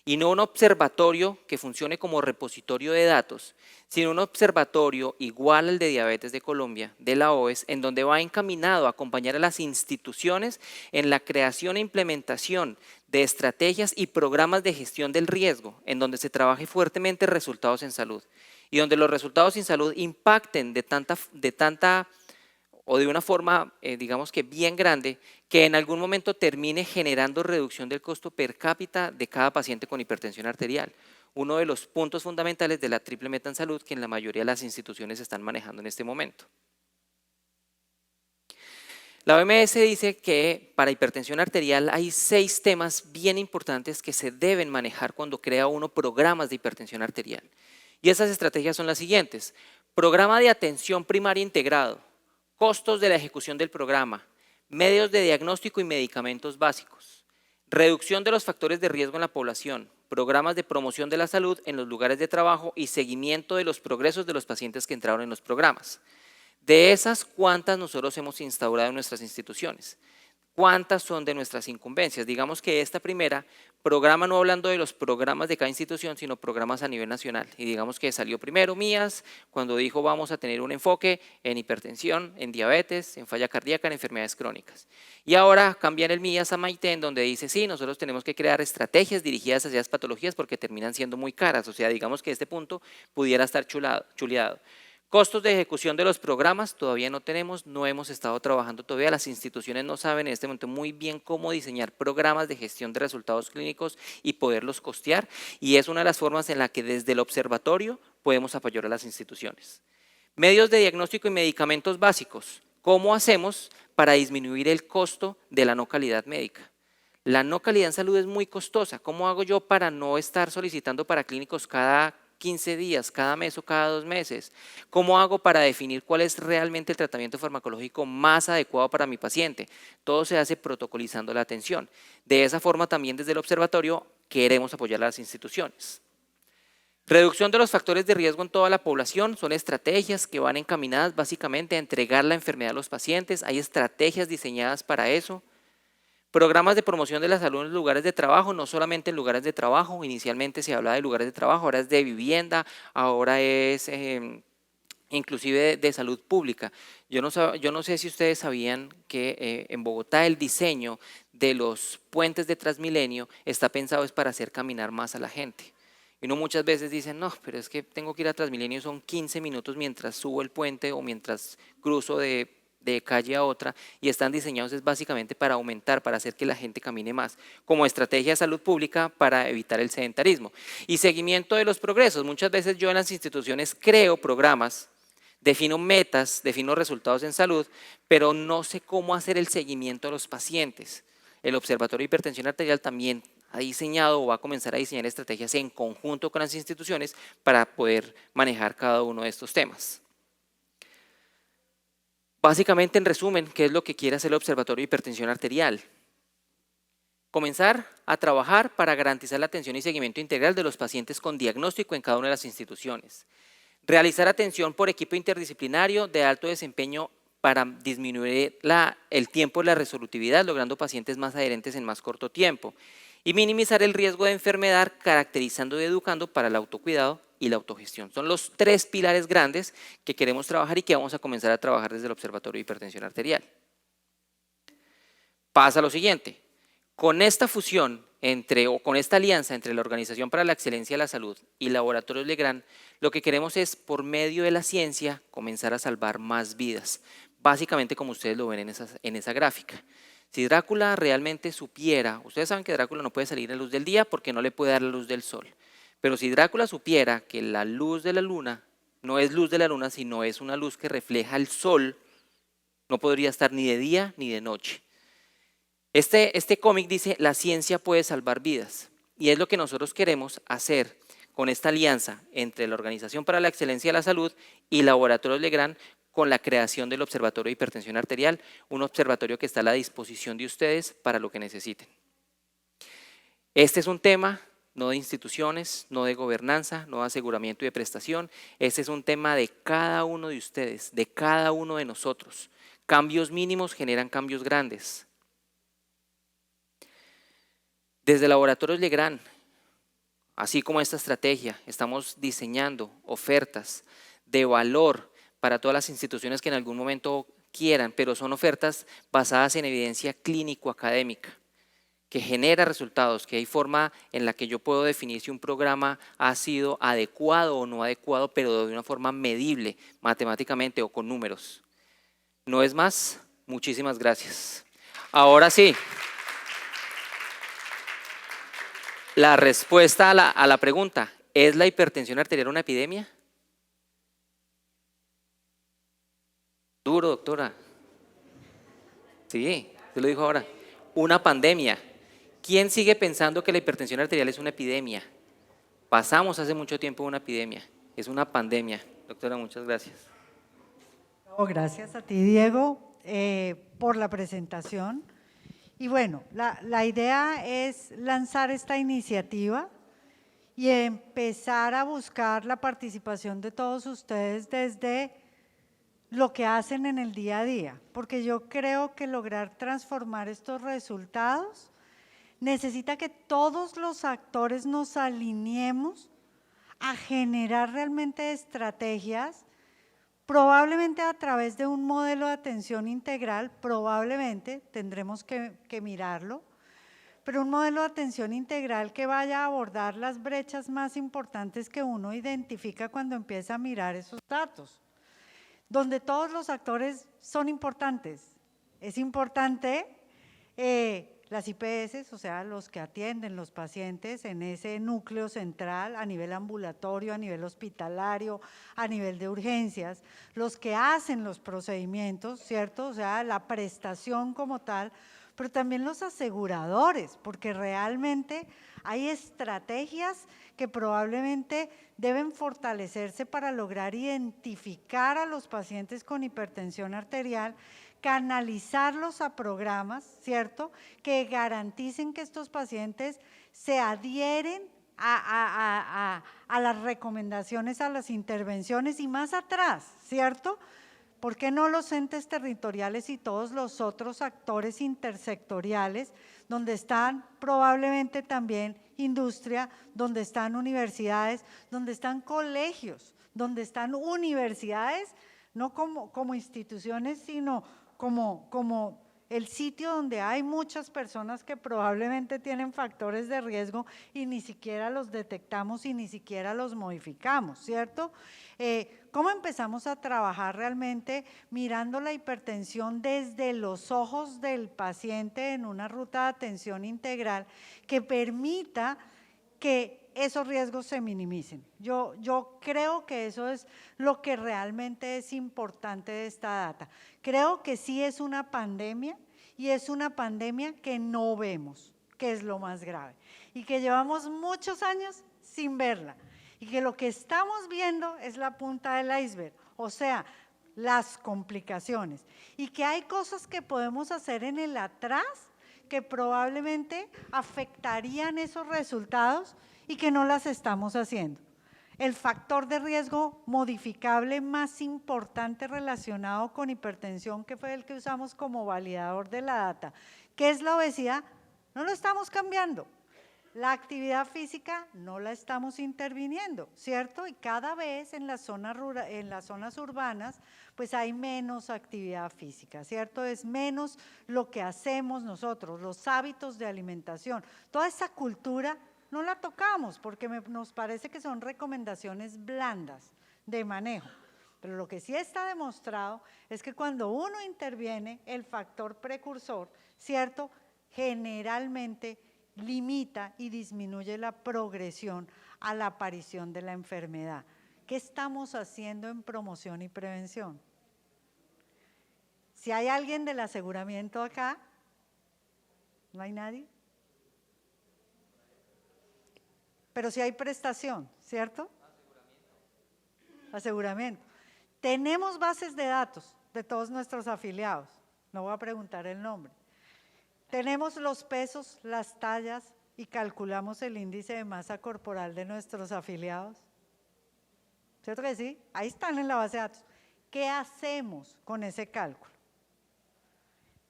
B: Y no un observatorio que funcione como repositorio de datos, sino un observatorio igual al de diabetes de Colombia, de la OES, en donde va encaminado a acompañar a las instituciones en la creación e implementación de estrategias y programas de gestión del riesgo, en donde se trabaje fuertemente resultados en salud y donde los resultados en salud impacten de tanta o de una forma, digamos que bien grande, que en algún momento termine generando reducción del costo per cápita de cada paciente con hipertensión arterial. Uno de los puntos fundamentales de la triple meta en salud que en la mayoría de las instituciones están manejando en este momento. La OMS dice que para hipertensión arterial hay 6 temas bien importantes que se deben manejar cuando crea uno programas de hipertensión arterial. Y esas estrategias son las siguientes: programa de atención primaria integrado, costos de la ejecución del programa, medios de diagnóstico y medicamentos básicos, reducción de los factores de riesgo en la población, programas de promoción de la salud en los lugares de trabajo y seguimiento de los progresos de los pacientes que entraron en los programas. De esas, ¿cuántas nosotros hemos instaurado en nuestras instituciones? ¿Cuántas son de nuestras incumbencias? Digamos que esta primera, programa no hablando de los programas de cada institución, sino programas a nivel nacional. Y digamos que salió primero Mías, cuando dijo vamos a tener un enfoque en hipertensión, en diabetes, en falla cardíaca, en enfermedades crónicas. Y ahora cambian el Mías a Maiten, donde dice sí, nosotros tenemos que crear estrategias dirigidas hacia las patologías porque terminan siendo muy caras. O sea, digamos que este punto pudiera estar chuleado. Costos de ejecución de los programas todavía no tenemos, no hemos estado trabajando todavía, las instituciones no saben en este momento muy bien cómo diseñar programas de gestión de resultados clínicos y poderlos costear, y es una de las formas en la que desde el observatorio podemos apoyar a las instituciones. Medios de diagnóstico y medicamentos básicos, ¿cómo hacemos para disminuir el costo de la no calidad médica? La no calidad en salud es muy costosa, ¿cómo hago yo para no estar solicitando para clínicos cada 15 días, cada mes o cada 2 meses? ¿Cómo hago para definir cuál es realmente el tratamiento farmacológico más adecuado para mi paciente? Todo se hace protocolizando la atención. De esa forma también desde el observatorio queremos apoyar a las instituciones. Reducción de los factores de riesgo en toda la población, son estrategias que van encaminadas básicamente a entregar la enfermedad a los pacientes, hay estrategias diseñadas para eso. Programas de promoción de la salud en los lugares de trabajo, no solamente en lugares de trabajo, inicialmente se hablaba de lugares de trabajo, ahora es de vivienda, ahora es inclusive de salud pública. Yo no sé si ustedes sabían que en Bogotá el diseño de los puentes de Transmilenio está pensado es para hacer caminar más a la gente. Y uno muchas veces dice, no, pero es que tengo que ir a Transmilenio, son 15 minutos mientras subo el puente o mientras cruzo de calle a otra, y están diseñados es básicamente para aumentar, para hacer que la gente camine más, como estrategia de salud pública para evitar el sedentarismo. Y seguimiento de los progresos, muchas veces yo en las instituciones creo programas, defino metas, defino resultados en salud, pero no sé cómo hacer el seguimiento de los pacientes. El Observatorio de Hipertensión Arterial también ha diseñado o va a comenzar a diseñar estrategias en conjunto con las instituciones para poder manejar cada uno de estos temas. Básicamente, en resumen, ¿qué es lo que quiere hacer el Observatorio de Hipertensión Arterial? Comenzar a trabajar para garantizar la atención y seguimiento integral de los pacientes con diagnóstico en cada una de las instituciones. Realizar atención por equipo interdisciplinario de alto desempeño para disminuir el tiempo de la resolutividad, logrando pacientes más adherentes en más corto tiempo. Y minimizar el riesgo de enfermedad, caracterizando y educando para el autocuidado y la autogestión. Son los 3 pilares grandes que queremos trabajar y que vamos a comenzar a trabajar desde el Observatorio de Hipertensión Arterial. Pasa lo siguiente, con esta fusión con esta alianza entre la Organización para la Excelencia de la Salud y Laboratorios Legrand, lo que queremos es, por medio de la ciencia, comenzar a salvar más vidas, básicamente como ustedes lo ven en esa gráfica. Si Drácula realmente supiera, ustedes saben que Drácula no puede salir a la luz del día porque no le puede dar la luz del sol, pero si Drácula supiera que la luz de la luna no es luz de la luna, sino es una luz que refleja el sol, no podría estar ni de día ni de noche. Este cómic dice, la ciencia puede salvar vidas, y es lo que nosotros queremos hacer con esta alianza entre la Organización para la Excelencia de la Salud y Laboratorios Legrand, con la creación del Observatorio de Hipertensión Arterial, un observatorio que está a la disposición de ustedes para lo que necesiten. Este es un tema no de instituciones, no de gobernanza, no de aseguramiento y de prestación, este es un tema de cada uno de ustedes, de cada uno de nosotros. Cambios mínimos generan cambios grandes. Desde Laboratorios Legrand, así como esta estrategia, estamos diseñando ofertas de valor para todas las instituciones que en algún momento quieran, pero son ofertas basadas en evidencia clínico-académica, que genera resultados, que hay forma en la que yo puedo definir si un programa ha sido adecuado o no adecuado, pero de una forma medible, matemáticamente o con números. No es más, muchísimas gracias. Ahora sí. La respuesta a la pregunta, ¿es la hipertensión arterial una epidemia? Duro, doctora. Sí, se lo dijo ahora. Una pandemia. ¿Quién sigue pensando que la hipertensión arterial es una epidemia? Pasamos hace mucho tiempo una epidemia, es una pandemia. Doctora, muchas gracias.
A: Gracias a ti, Diego, por la presentación. Y bueno, la idea es lanzar esta iniciativa y empezar a buscar la participación de todos ustedes desde lo que hacen en el día a día, porque yo creo que lograr transformar estos resultados necesita que todos los actores nos alineemos a generar realmente estrategias, probablemente a través de un modelo de atención integral, probablemente tendremos que mirarlo, pero un modelo de atención integral que vaya a abordar las brechas más importantes que uno identifica cuando empieza a mirar esos datos, donde todos los actores son importantes. Es importante las IPS, o sea, los que atienden los pacientes en ese núcleo central a nivel ambulatorio, a nivel hospitalario, a nivel de urgencias, los que hacen los procedimientos, ¿cierto? O sea, la prestación como tal, pero también los aseguradores, porque realmente hay estrategias que probablemente deben fortalecerse para lograr identificar a los pacientes con hipertensión arterial, canalizarlos a programas, ¿cierto?, que garanticen que estos pacientes se adhieren a las recomendaciones, a las intervenciones y más atrás, ¿cierto? ¿Por qué no los entes territoriales y todos los otros actores intersectoriales, donde están probablemente también industria, donde están universidades, donde están colegios, donde están universidades, no como instituciones, sino como el sitio donde hay muchas personas que probablemente tienen factores de riesgo y ni siquiera los detectamos y ni siquiera los modificamos, ¿cierto? ¿Cómo empezamos a trabajar realmente mirando la hipertensión desde los ojos del paciente en una ruta de atención integral que permita que esos riesgos se minimicen? Yo creo que eso es lo que realmente es importante de esta data. Creo que sí es una pandemia y es una pandemia que no vemos, que es lo más grave, y que llevamos muchos años sin verla, y que lo que estamos viendo es la punta del iceberg, o sea, las complicaciones, y que hay cosas que podemos hacer en el atrás que probablemente afectarían esos resultados y que no las estamos haciendo. El factor de riesgo modificable más importante relacionado con hipertensión, que fue el que usamos como validador de la data, que es la obesidad, no lo estamos cambiando. La actividad física no la estamos interviniendo, ¿cierto? Y cada vez en las zonas urbanas, pues hay menos actividad física, ¿cierto? Es menos lo que hacemos nosotros, los hábitos de alimentación, toda esa cultura no la tocamos porque nos parece que son recomendaciones blandas de manejo. Pero lo que sí está demostrado es que cuando uno interviene, el factor precursor, ¿cierto?, generalmente limita y disminuye la progresión a la aparición de la enfermedad. ¿Qué estamos haciendo en promoción y prevención? Si hay alguien del aseguramiento acá, ¿no hay nadie? Pero si hay prestación, ¿cierto? Aseguramiento. Tenemos bases de datos de todos nuestros afiliados, no voy a preguntar el nombre. Tenemos los pesos, las tallas y calculamos el índice de masa corporal de nuestros afiliados. ¿Cierto que sí? Ahí están en la base de datos. ¿Qué hacemos con ese cálculo?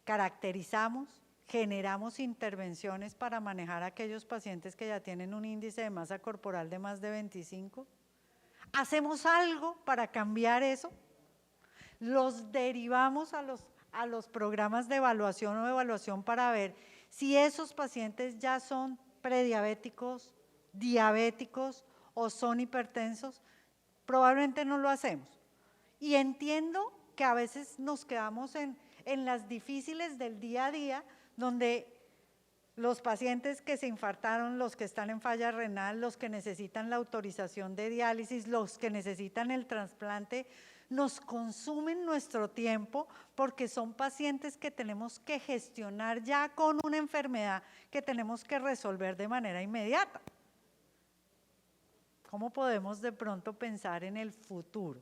A: Caracterizamos, generamos intervenciones para manejar a aquellos pacientes que ya tienen un índice de masa corporal de más de 25. ¿Hacemos algo para cambiar eso? ¿Los derivamos a los programas de evaluación o evaluación para ver si esos pacientes ya son prediabéticos, diabéticos o son hipertensos? Probablemente no lo hacemos. Y entiendo que a veces nos quedamos en las difíciles del día a día, donde los pacientes que se infartaron, los que están en falla renal, los que necesitan la autorización de diálisis, los que necesitan el trasplante, nos consumen nuestro tiempo porque son pacientes que tenemos que gestionar ya con una enfermedad que tenemos que resolver de manera inmediata. ¿Cómo podemos de pronto pensar en el futuro?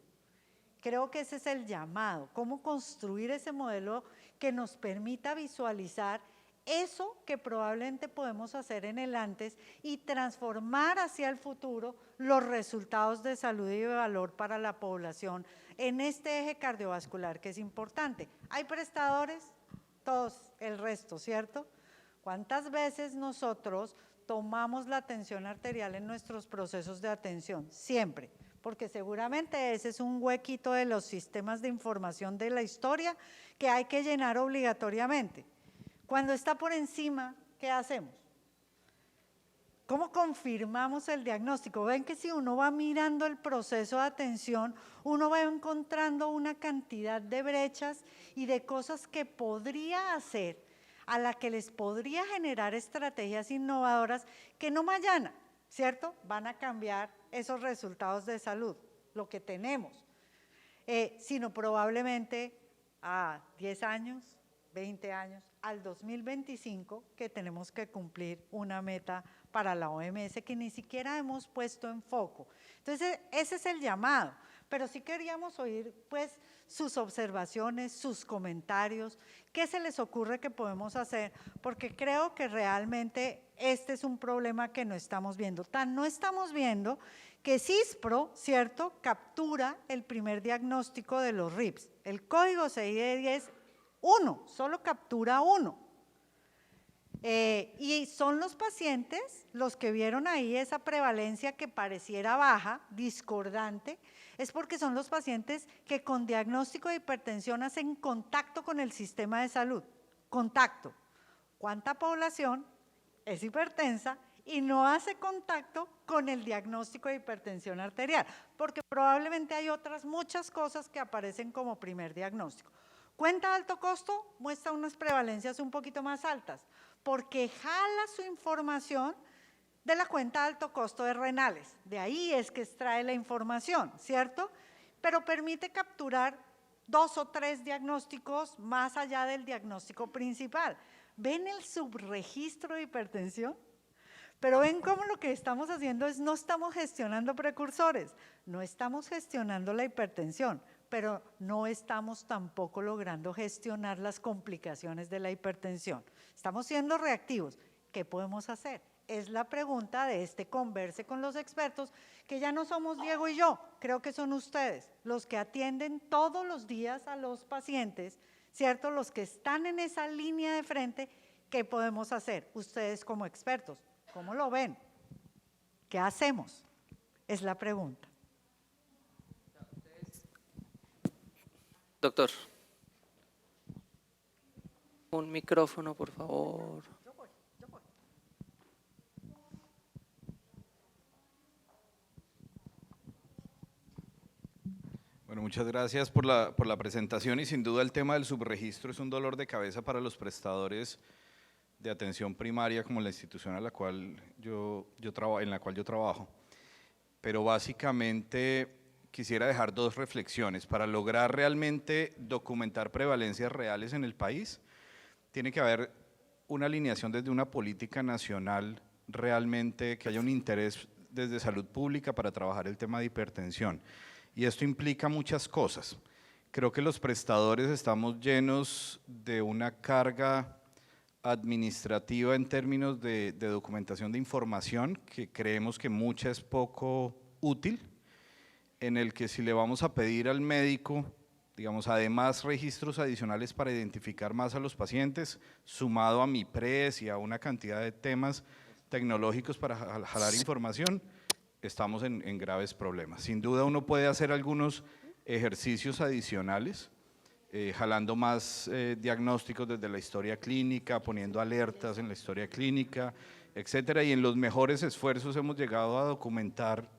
A: Creo que ese es el llamado, cómo construir ese modelo que nos permita visualizar eso que probablemente podemos hacer en el antes y transformar hacia el futuro los resultados de salud y de valor para la población en este eje cardiovascular que es importante. ¿Hay prestadores? Todos, el resto, ¿cierto? ¿Cuántas veces nosotros tomamos la tensión arterial en nuestros procesos de atención? Siempre, porque seguramente ese es un huequito de los sistemas de información de la historia que hay que llenar obligatoriamente. Cuando está por encima, ¿qué hacemos? ¿Cómo confirmamos el diagnóstico? Ven que si uno va mirando el proceso de atención, uno va encontrando una cantidad de brechas y de cosas que podría hacer, a la que les podría generar estrategias innovadoras que no mañana, ¿cierto? Van a cambiar esos resultados de salud, lo que tenemos, sino probablemente a 10 años, 20 años, al 2025, que tenemos que cumplir una meta para la OMS que ni siquiera hemos puesto en foco. Entonces, ese es el llamado, pero sí queríamos oír pues sus observaciones, sus comentarios, qué se les ocurre que podemos hacer, porque creo que realmente este es un problema que no estamos viendo. No estamos viendo que CISPRO, ¿cierto?, captura el primer diagnóstico de los RIPS. El código CID-10 uno, solo captura uno. Y son los pacientes los que vieron ahí esa prevalencia que pareciera baja, discordante, es porque son los pacientes que con diagnóstico de hipertensión hacen contacto con el sistema de salud. Contacto. ¿Cuánta población es hipertensa y no hace contacto con el diagnóstico de hipertensión arterial? Porque probablemente hay otras muchas cosas que aparecen como primer diagnóstico. Cuenta de alto costo muestra unas prevalencias un poquito más altas, porque jala su información de la cuenta de alto costo de renales. De ahí es que extrae la información, ¿cierto? Pero permite capturar 2 o 3 diagnósticos más allá del diagnóstico principal. ¿Ven el subregistro de hipertensión? Pero ven cómo lo que estamos haciendo es no estamos gestionando precursores, no estamos gestionando la hipertensión, pero no estamos tampoco logrando gestionar las complicaciones de la hipertensión. Estamos siendo reactivos. ¿Qué podemos hacer? Es la pregunta de este converse con los expertos, que ya no somos Diego y yo, creo que son ustedes, los que atienden todos los días a los pacientes, ¿cierto? Los que están en esa línea de frente, ¿qué podemos hacer? Ustedes como expertos, ¿cómo lo ven? ¿Qué hacemos? Es la pregunta.
B: Doctor, un micrófono, por favor.
A: Yo voy.
C: Bueno, muchas gracias por la presentación y sin duda el tema del subregistro es un dolor de cabeza para los prestadores de atención primaria como la institución en la cual yo trabajo. Pero básicamente quisiera dejar 2 reflexiones. Para lograr realmente documentar prevalencias reales en el país, tiene que haber una alineación desde una política nacional realmente, que haya un interés desde salud pública para trabajar el tema de hipertensión. Y esto implica muchas cosas. Creo que los prestadores estamos llenos de una carga administrativa en términos de documentación de información, que creemos que mucha es poco útil, en el que si le vamos a pedir al médico, digamos, además registros adicionales para identificar más a los pacientes, sumado a MIPRES y a una cantidad de temas tecnológicos para jalar información, estamos en graves problemas. Sin duda uno puede hacer algunos ejercicios adicionales, jalando más diagnósticos desde la historia clínica, poniendo alertas en la historia clínica, etcétera, y en los mejores esfuerzos hemos llegado a documentar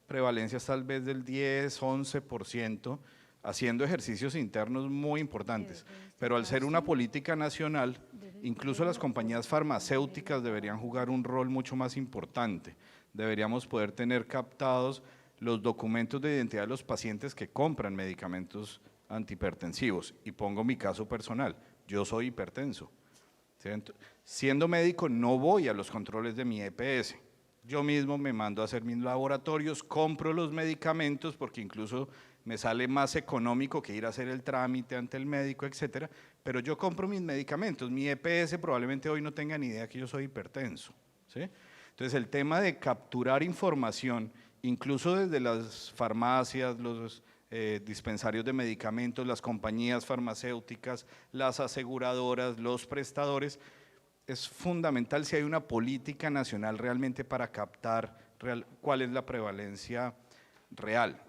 C: prevalencias tal vez del 10, 11%, haciendo ejercicios internos muy importantes. Pero al ser una política nacional, incluso las compañías farmacéuticas deberían jugar un rol mucho más importante. Deberíamos poder tener captados los documentos de identidad de los pacientes que compran medicamentos antihipertensivos. Y pongo mi caso personal, yo soy hipertenso. Siendo médico no voy a los controles de mi EPS. Yo mismo me mando a hacer mis laboratorios, compro los medicamentos porque incluso me sale más económico que ir a hacer el trámite ante el médico, etcétera, pero yo compro mis medicamentos, mi EPS probablemente hoy no tenga ni idea que yo soy hipertenso, ¿sí? Entonces el tema de capturar información, incluso desde las farmacias, los dispensarios de medicamentos, las compañías farmacéuticas, las aseguradoras, los prestadores, es fundamental si hay una política nacional realmente para captar cuál es la prevalencia real.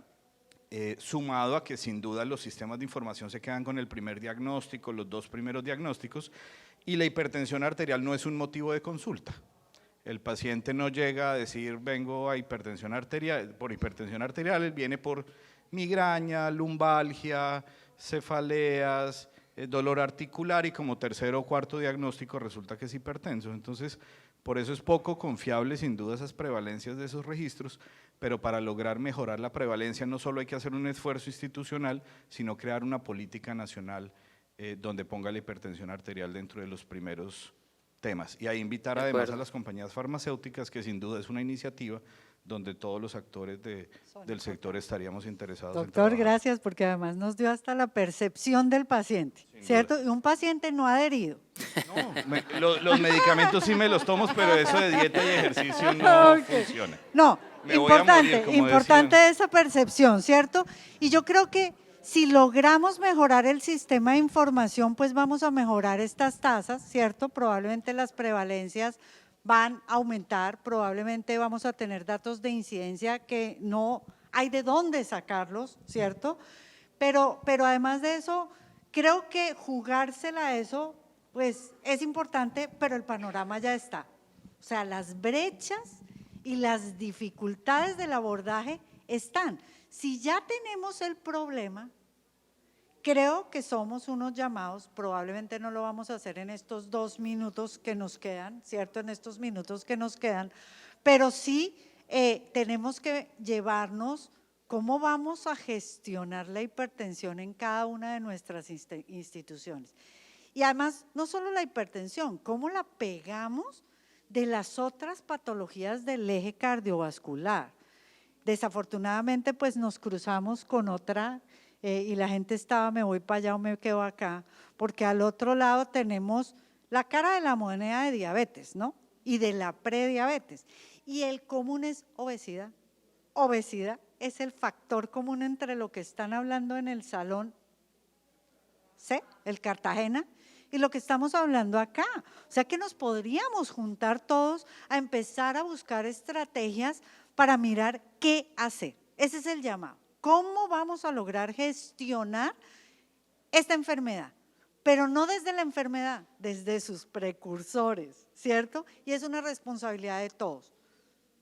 C: Sumado a que sin duda los sistemas de información se quedan con el primer diagnóstico, los 2 primeros diagnósticos, y la hipertensión arterial no es un motivo de consulta. El paciente no llega a decir vengo a hipertensión arterial, por hipertensión arterial, él viene por migraña, lumbalgia, cefaleas, dolor articular, y como tercero o cuarto diagnóstico resulta que es hipertenso. Entonces, por eso es poco confiable sin duda esas prevalencias de esos registros, pero para lograr mejorar la prevalencia no solo hay que hacer un esfuerzo institucional, sino crear una política nacional donde ponga la hipertensión arterial dentro de los primeros temas. Y ahí invitar además a las compañías farmacéuticas, que sin duda es una iniciativa donde todos los actores del sector estaríamos interesados en
A: Doctor,
C: trabajar.
A: gracias, porque además nos dio hasta la percepción del paciente, ¿cierto? Y un paciente no adherido.
C: No, los medicamentos sí me los tomo, pero eso de dieta y ejercicio no funciona.
A: No,
C: Me voy a morir, como
A: importante
C: decían.
A: esa percepción, ¿cierto? Y yo creo que si logramos mejorar el sistema de información, pues vamos a mejorar estas tasas, ¿cierto? Probablemente las prevalencias van a aumentar, probablemente vamos a tener datos de incidencia que no hay de dónde sacarlos, ¿cierto? Pero además de eso, creo que jugársela a eso, pues es importante, pero el panorama ya está. O sea, las brechas y las dificultades del abordaje están. Si ya tenemos el problema, creo que somos unos llamados, probablemente no lo vamos a hacer en estos 2 minutos que nos quedan, ¿cierto? En estos minutos que nos quedan, pero sí tenemos que llevarnos cómo vamos a gestionar la hipertensión en cada una de nuestras instituciones. Y además, no solo la hipertensión, cómo la pegamos de las otras patologías del eje cardiovascular. Desafortunadamente, pues nos cruzamos con otra y la gente estaba, me voy para allá o me quedo acá, porque al otro lado tenemos la cara de la moneda de diabetes, ¿no? Y de la prediabetes. Y el común es obesidad. Obesidad es el factor común entre lo que están hablando en el salón C, el Cartagena, y lo que estamos hablando acá. O sea que nos podríamos juntar todos a empezar a buscar estrategias para mirar qué hacer. Ese es el llamado. ¿Cómo vamos a lograr gestionar esta enfermedad? Pero no desde la enfermedad, desde sus precursores, ¿cierto? Y es una responsabilidad de todos,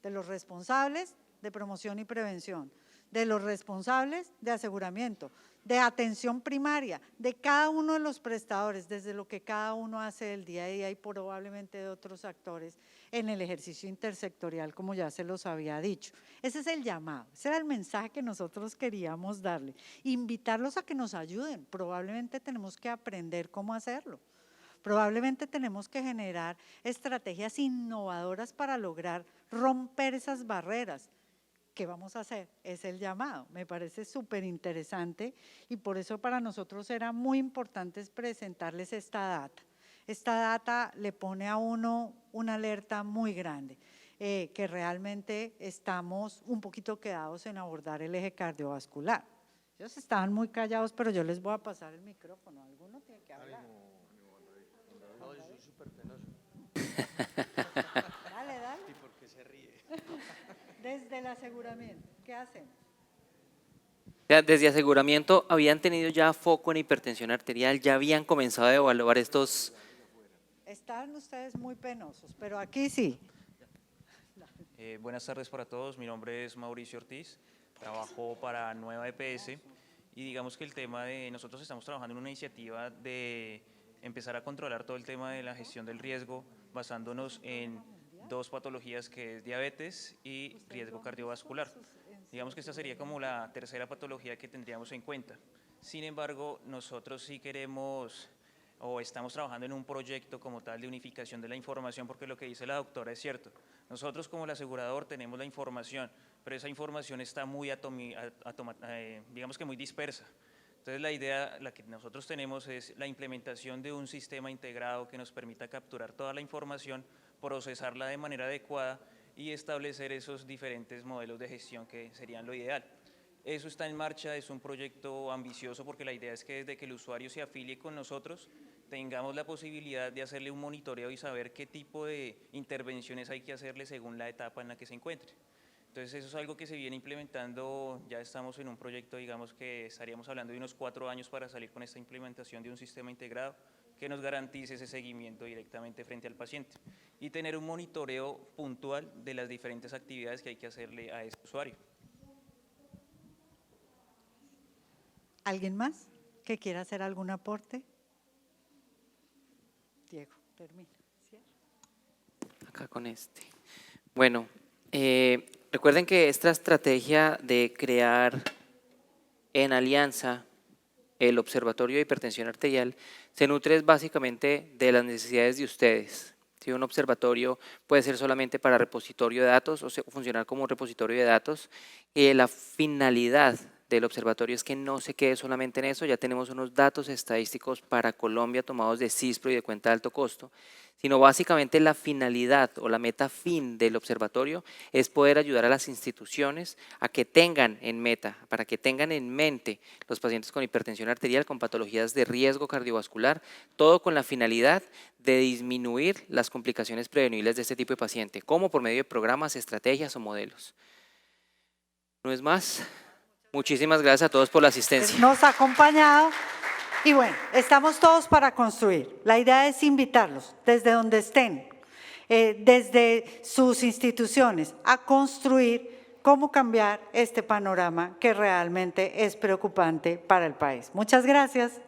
A: de los responsables de promoción y prevención, de los responsables de aseguramiento, de atención primaria, de cada uno de los prestadores, desde lo que cada uno hace el día a día y probablemente de otros actores en el ejercicio intersectorial, como ya se los había dicho. Ese es el llamado, ese era el mensaje que nosotros queríamos darle, invitarlos a que nos ayuden. Probablemente tenemos que aprender cómo hacerlo. Probablemente tenemos que generar estrategias innovadoras para lograr romper esas barreras. ¿Qué vamos a hacer? Es el llamado. Me parece súper interesante y por eso para nosotros era muy importante presentarles esta data. Esta data le pone a uno una alerta muy grande, que realmente estamos un poquito quedados en abordar el eje cardiovascular. Ellos estaban muy callados, pero yo les voy a pasar el micrófono. Alguno tiene que hablar.
D: No, yo soy súper penoso.
A: Dale, dale.
D: ¿Y por qué se ríe?
A: Desde el aseguramiento, ¿qué hacemos?
B: Desde aseguramiento habían tenido ya foco en hipertensión arterial, ya habían comenzado a evaluar estos…
A: Están ustedes muy penosos, pero aquí sí.
E: Buenas tardes para todos, mi nombre es Mauricio Ortiz, trabajo para Nueva EPS y digamos que el tema de nosotros estamos trabajando en una iniciativa de empezar a controlar todo el tema de la gestión del riesgo basándonos en 2 patologías que es diabetes y riesgo cardiovascular. Digamos que esta sería como la tercera patología que tendríamos en cuenta. Sin embargo, nosotros sí queremos o estamos trabajando en un proyecto como tal de unificación de la información porque lo que dice la doctora es cierto. Nosotros como el asegurador tenemos la información, pero esa información está muy digamos que muy dispersa. Entonces la idea, la que nosotros tenemos es la implementación de un sistema integrado que nos permita capturar toda la información, procesarla de manera adecuada y establecer esos diferentes modelos de gestión que serían lo ideal. Eso está en marcha, es un proyecto ambicioso porque la idea es que desde que el usuario se afilie con nosotros tengamos la posibilidad de hacerle un monitoreo y saber qué tipo de intervenciones hay que hacerle según la etapa en la que se encuentre. Entonces eso es algo que se viene implementando, ya estamos en un proyecto, digamos que estaríamos hablando de unos 4 años para salir con esta implementación de un sistema integrado que nos garantice ese seguimiento directamente frente al paciente y tener un monitoreo puntual de las diferentes actividades que hay que hacerle a ese usuario.
A: ¿Alguien más que quiera hacer algún aporte? Diego, termina.
B: Acá con este. Bueno, recuerden que esta estrategia de crear en alianza el Observatorio de Hipertensión Arterial se nutre básicamente de las necesidades de ustedes. Si un observatorio puede ser solamente para repositorio de datos o funcionar como un repositorio de datos, la finalidad del observatorio es que no se quede solamente en eso. Ya tenemos unos datos estadísticos para Colombia tomados de CISPRO y de cuenta de alto costo, sino básicamente la finalidad o la meta fin del observatorio es poder ayudar a las instituciones a que tengan en meta, para que tengan en mente los pacientes con hipertensión arterial, con patologías de riesgo cardiovascular, todo con la finalidad de disminuir las complicaciones prevenibles de este tipo de paciente, como por medio de programas, estrategias o modelos. No es más. Muchísimas gracias a todos por la asistencia.
A: Nos ha acompañado y bueno, estamos todos para construir. La idea es invitarlos desde donde estén, desde sus instituciones, a construir cómo cambiar este panorama que realmente es preocupante para el país. Muchas gracias.